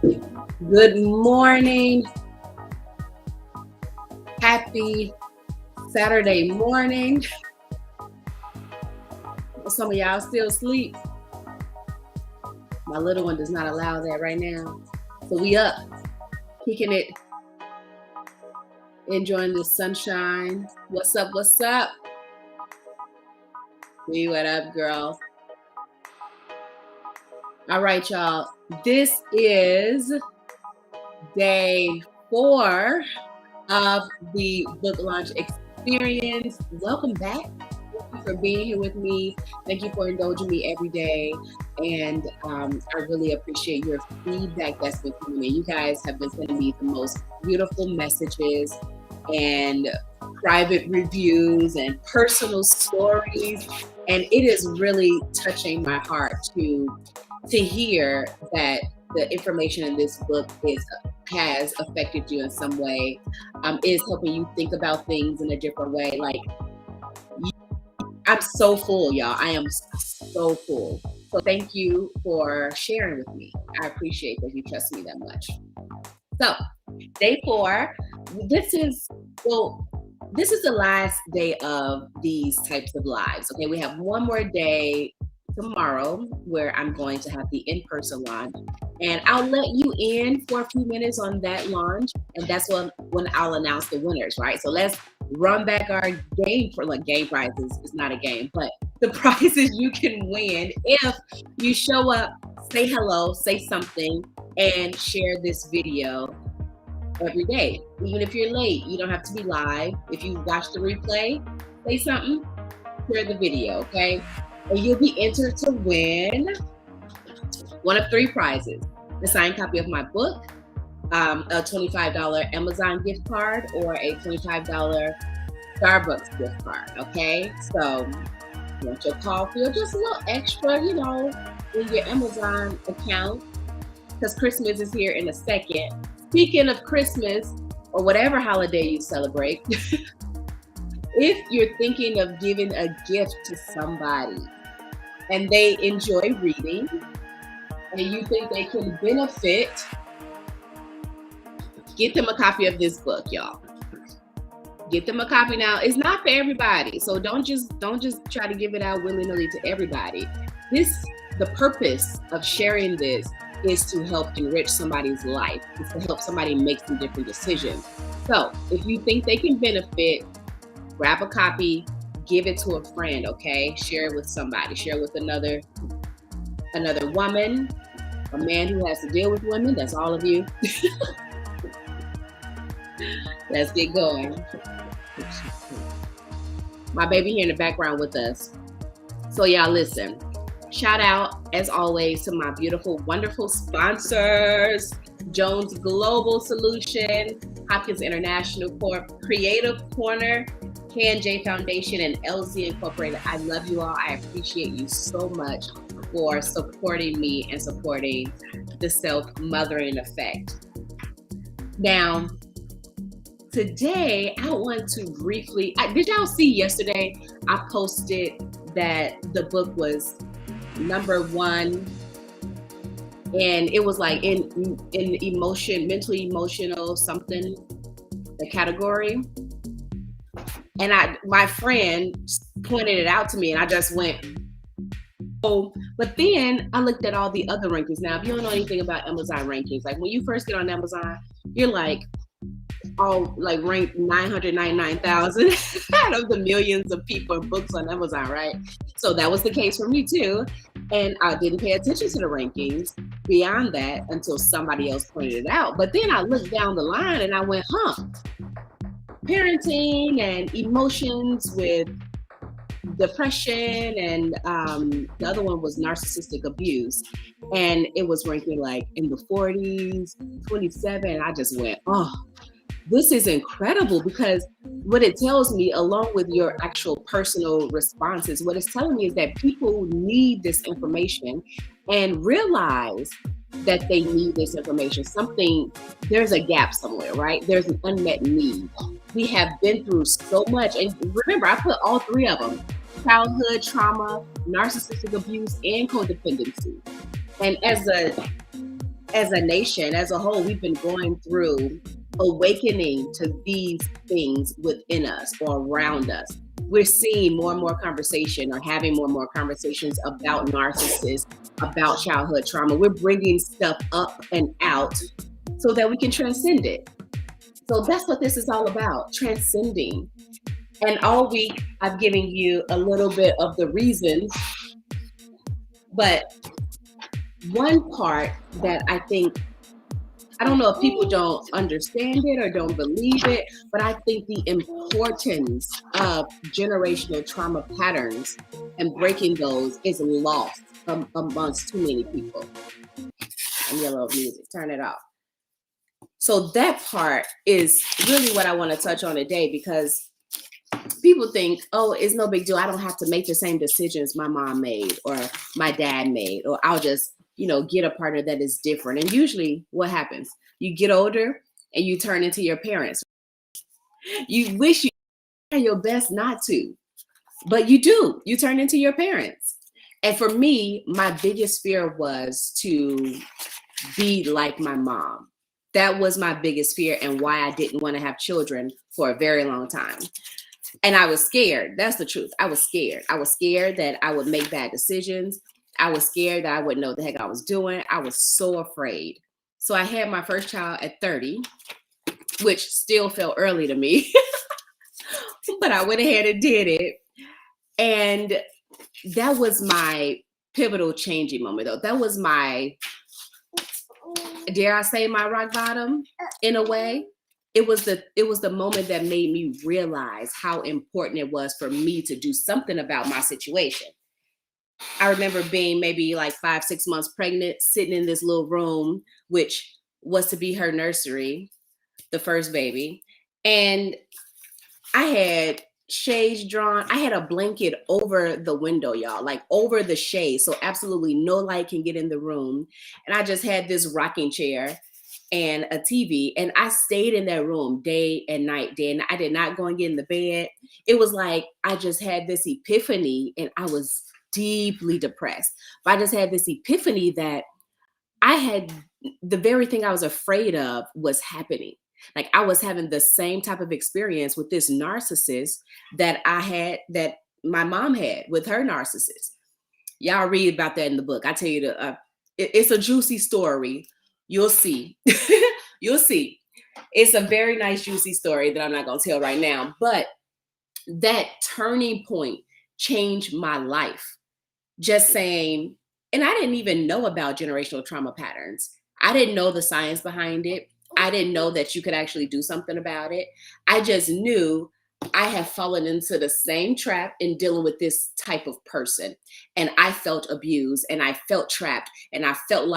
Good morning. Happy Saturday morning. Some of y'all still asleep. My little one does not allow that right now. So we up, kicking it, enjoying the sunshine. What's up? What's up? Hey, what up, girl? All right, y'all. This is day 4 of the book launch experience. Welcome back. Thank you for being here with me. Thank you for indulging me every day. And I really appreciate your feedback that's been coming in. You guys have been sending me the most beautiful messages and private reviews and personal stories. And it is really touching my heart to hear that the information in this book has affected you in some way, is helping you think about things in a different way. Like, I'm so full, y'all. I am so full. So thank you for sharing with me. I appreciate that you trust me that much. So day 4, this is the last day of these types of lives. Okay, we have one more day tomorrow where I'm going to have the in-person launch, and I'll let you in for a few minutes on that launch, and that's when I'll announce the winners, right? So let's run back our game prizes. It's not a game, but the prizes you can win if you show up, say hello, say something, and share this video every day. Even if you're late, you don't have to be live. If you watch the replay, say something, share the video, okay? And you'll be entered to win one of 3 prizes: a signed copy of my book, a $25 Amazon gift card, or a $25 Starbucks gift card, okay? So you want your coffee or just a little extra, in your Amazon account, because Christmas is here in a second. Speaking of Christmas, or whatever holiday you celebrate, if you're thinking of giving a gift to somebody and they enjoy reading and you think they can benefit, get them a copy of this book, y'all. Get them a copy now. It's not for everybody, so don't just try to give it out willy-nilly to everybody. The purpose of sharing this is to help enrich somebody's life. It's to help somebody make some different decisions. So if you think they can benefit, grab a copy, give it to a friend, okay? Share it with somebody. Share it with another woman, a man who has to deal with women. That's all of you. Let's get going. My baby here in the background with us. So y'all listen. Shout out, as always, to my beautiful, wonderful sponsors: Jones Global Solution, Hopkins International Corp, Creative Corner, K&J Foundation, and LZ Incorporated. I love you all. I appreciate you so much for supporting me and supporting the self-mothering effect. Now, today, I want to briefly, did y'all see yesterday, I posted that the book was number 1, and it was like in mentally emotional something, the category. And my friend pointed it out to me, and I just went, oh. But then I looked at all the other rankings. Now, if you don't know anything about Amazon rankings, like when you first get on Amazon, you're like all like ranked 999,000 out of the millions of people and books on Amazon, right? So that was the case for me too. And I didn't pay attention to the rankings beyond that until somebody else pointed it out. But then I looked down the line and I went, parenting and emotions with depression, and the other one was narcissistic abuse, and it was ranking like in the 40s, 27. I just went, this is incredible, because what it tells me, along with your actual personal responses, what it's telling me is that people need this information and realize that they need this information. There's a gap somewhere, right? There's an unmet need. We have been through so much. And remember, I put all 3 of them: childhood trauma, narcissistic abuse, and codependency. And as a as a nation, as a whole, we've been going through awakening to these things within us or around us. We're seeing more and more conversation or having more and more conversations about narcissists, about childhood trauma. We're bringing stuff up and out so that we can transcend it. So that's what this is all about, transcending. And all week, I've given you a little bit of the reasons, but one part that I think, I don't know if people don't understand it or don't believe it, but I think the importance of generational trauma patterns and breaking those is lost amongst too many people. And yellow music, turn it off. So that part is really what I want to touch on today, because people think, oh, it's no big deal. I don't have to make the same decisions my mom made or my dad made, or I'll just, get a partner that is different. And usually what happens? You get older and you turn into your parents. You wish you try your best not to, but you do. You turn into your parents. And for me, my biggest fear was to be like my mom. That was my biggest fear and why I didn't want to have children for a very long time. And I was scared. That's the truth. I was scared. I was scared that I would make bad decisions. I was scared that I wouldn't know what the heck I was doing. I was so afraid. So I had my first child at 30, which still felt early to me. But I went ahead and did it. And that was my pivotal changing moment, though. That was my, dare I say, my rock bottom in a way. It was the moment that made me realize how important it was for me to do something about my situation. I remember being maybe like 5-6 months pregnant, sitting in this little room, which was to be her nursery, the first baby. And I had shades drawn. I had a blanket over the window, y'all, like over the shade. So absolutely no light can get in the room. And I just had this rocking chair and a TV. And I stayed in that room day and night, day and night. I did not go and get in the bed. It was like I just had this epiphany, and I was deeply depressed. But I just had this epiphany that I had the very thing I was afraid of was happening. Like I was having the same type of experience with this narcissist that my mom had with her narcissist. Y'all read about that in the book. I tell you, it's a juicy story. You'll see. You'll see. It's a very nice, juicy story that I'm not going to tell right now. But that turning point changed my life. Just saying, and I didn't even know about generational trauma patterns. I didn't know the science behind it. I didn't know that you could actually do something about it. I just knew I have fallen into the same trap in dealing with this type of person. And I felt abused and I felt trapped and I felt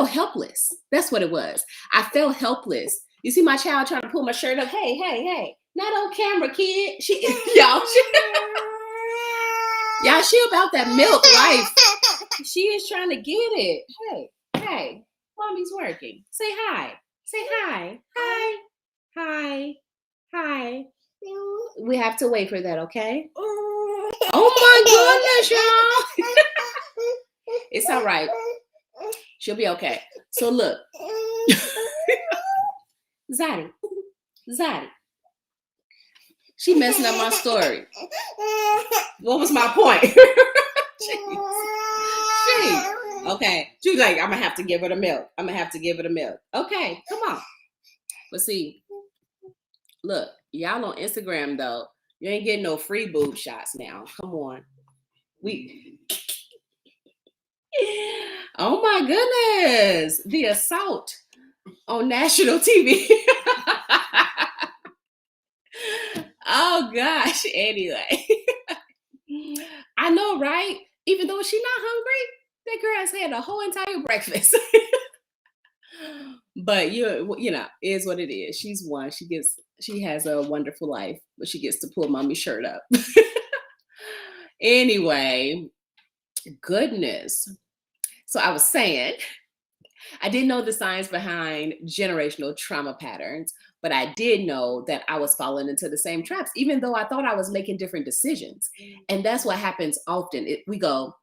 helpless. That's what it was. I felt helpless. You see my child trying to pull my shirt up. Hey, hey, hey. Not on camera, kid. Y'all, she about that milk life. She is trying to get it. Hey, hey, mommy's working. Say hi. Say hi. Hi. Hi. Hi. We have to wait for that, okay? Oh my goodness, y'all. It's all right. She'll be okay. So look. Zaddy. She messing up my story. What was my point? Okay. She's like, I'm gonna have to give her the milk. Okay, come on. But see, look, y'all on Instagram though, you ain't getting no free boob shots now. Come on. Oh my goodness. The assault on national TV. Oh gosh. Anyway. I know, right? Even though she's not hungry, that girl has had a whole entire breakfast. But is what it is. She's one. She has a wonderful life, but she gets to pull mommy's shirt up. Anyway, goodness. So I was saying, I didn't know the science behind generational trauma patterns, but I did know that I was falling into the same traps, even though I thought I was making different decisions. And that's what happens often. We go,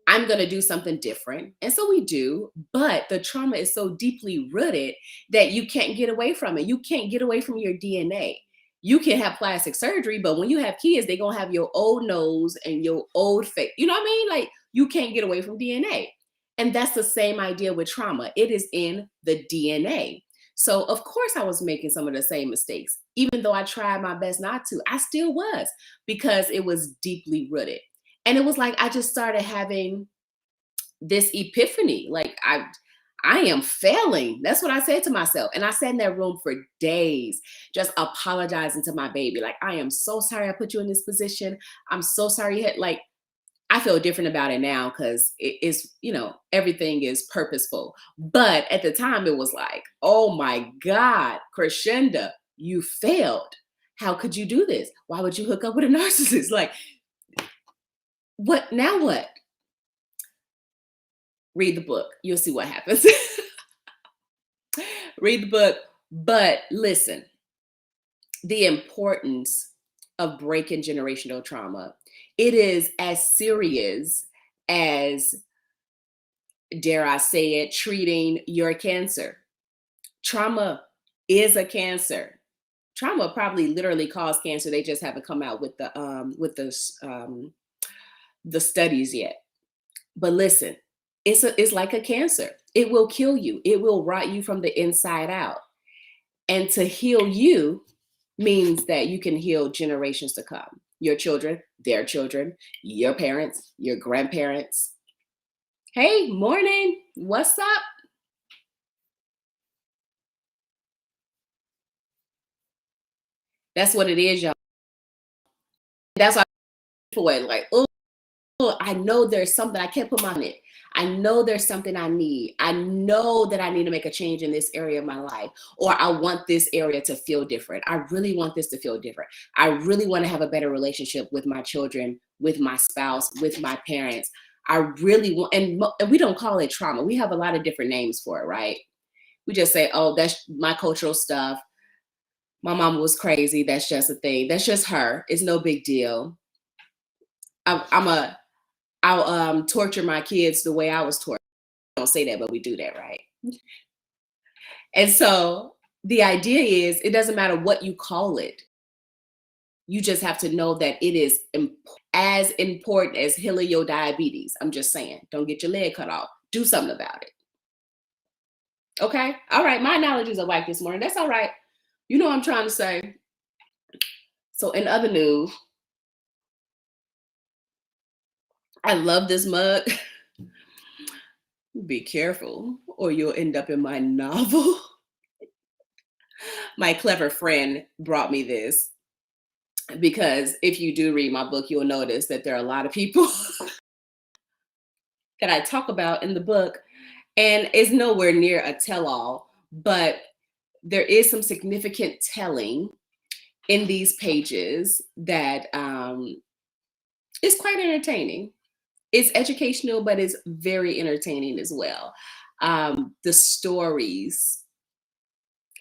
I'm going to do something different. And so we do, but the trauma is so deeply rooted that you can't get away from it. You can't get away from your DNA. You can have plastic surgery, but when you have kids, they're going to have your old nose and your old face. You know what I mean? Like, you can't get away from DNA. And that's the same idea with trauma. It is in the DNA. So, of course, I was making some of the same mistakes. Even though I tried my best not to, I still was, because it was deeply rooted. And it was like I just started having this epiphany. Like, I am failing. That's what I said to myself. And I sat in that room for days, just apologizing to my baby. Like, I am so sorry I put you in this position. I'm so sorry you had, like, I feel different about it now because it is, everything is purposeful. But at the time, it was like, oh my God, Crescenda, you failed. How could you do this? Why would you hook up with a narcissist? Like, what now? What? Read the book. You'll see what happens. Read the book. But listen, the importance of breaking generational trauma, it is as serious as, dare I say it, treating your cancer. Trauma is a cancer. Trauma probably literally caused cancer. They just haven't come out with the studies yet. But listen, it's like a cancer. It will kill you. It will rot you from the inside out. And to heal you means that you can heal generations to come. Your children, their children, your parents, your grandparents. Hey, morning. What's up? That's what it is, y'all. That's why for it, like, oh, I know there's something. I can't put my on it. I know there's something I need. I know that I need to make a change in this area of my life, or I want this area to feel different. I really want this to feel different. I really want to have a better relationship with my children, with my spouse, with my parents. I really want, and we don't call it trauma. We have a lot of different names for it, right? We just say, oh, that's my cultural stuff. My mama was crazy. That's just a thing. That's just her. It's no big deal. I'll torture my kids the way I was tortured. We don't say that, but we do that, right? And so the idea is, it doesn't matter what you call it. You just have to know that it is as important as healing your diabetes. I'm just saying, don't get your leg cut off. Do something about it. Okay? All right. My analogies are whack this morning. That's all right. You know what I'm trying to say. So in other news, I love this mug. Be careful or you'll end up in my novel. My clever friend brought me this because if you do read my book, you'll notice that there are a lot of people that I talk about in the book, and it's nowhere near a tell-all, but there is some significant telling in these pages that is quite entertaining. It's educational, but it's very entertaining as well. The stories,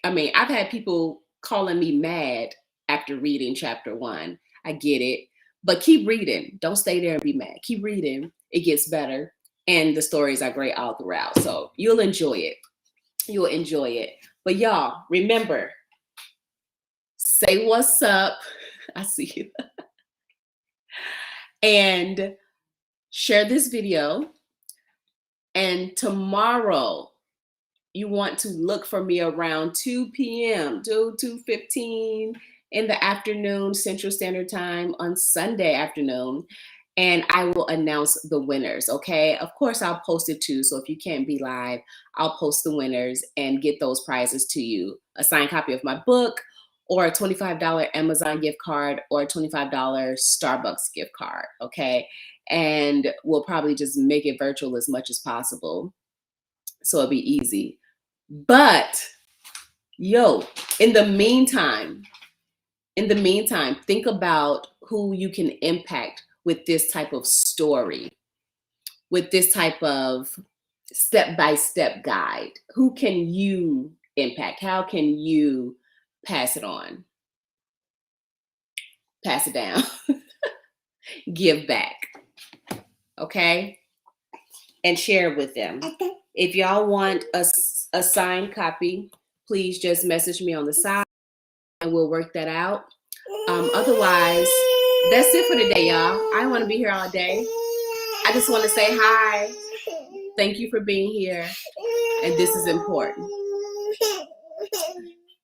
I mean, I've had people calling me mad after reading chapter 1. I get it, but keep reading. Don't stay there and be mad. Keep reading. It gets better. And the stories are great all throughout. So you'll enjoy it. You'll enjoy it. But y'all, remember, say what's up. I see you. And share this video. And tomorrow, you want to look for me around 2 p.m. to 2:15 in the afternoon, Central Standard Time on Sunday afternoon. And I will announce the winners, okay? Of course, I'll post it too. So if you can't be live, I'll post the winners and get those prizes to you. A signed copy of my book, or a $25 Amazon gift card, or a $25 Starbucks gift card, okay? And we'll probably just make it virtual as much as possible, so it'll be easy. But yo, in the meantime, think about who you can impact with this type of story, with this type of step-by-step guide. Who can you impact? How can you pass it on? Pass it down. Give back. Okay? and share it with them. If y'all want a signed copy, please just message me on the side and we'll work that out. Otherwise, that's it for today, y'all. I don't want to be here all day. I just want to say hi. Thank you for being here. And this is important.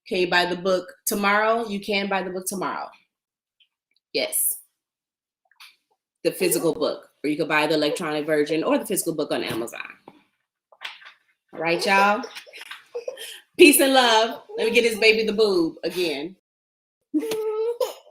Can you buy the book tomorrow? You can buy the book tomorrow. Yes. The physical book. Or you can buy the electronic version or the physical book on Amazon. All right, y'all? Peace and love. Let me get this baby the boob again.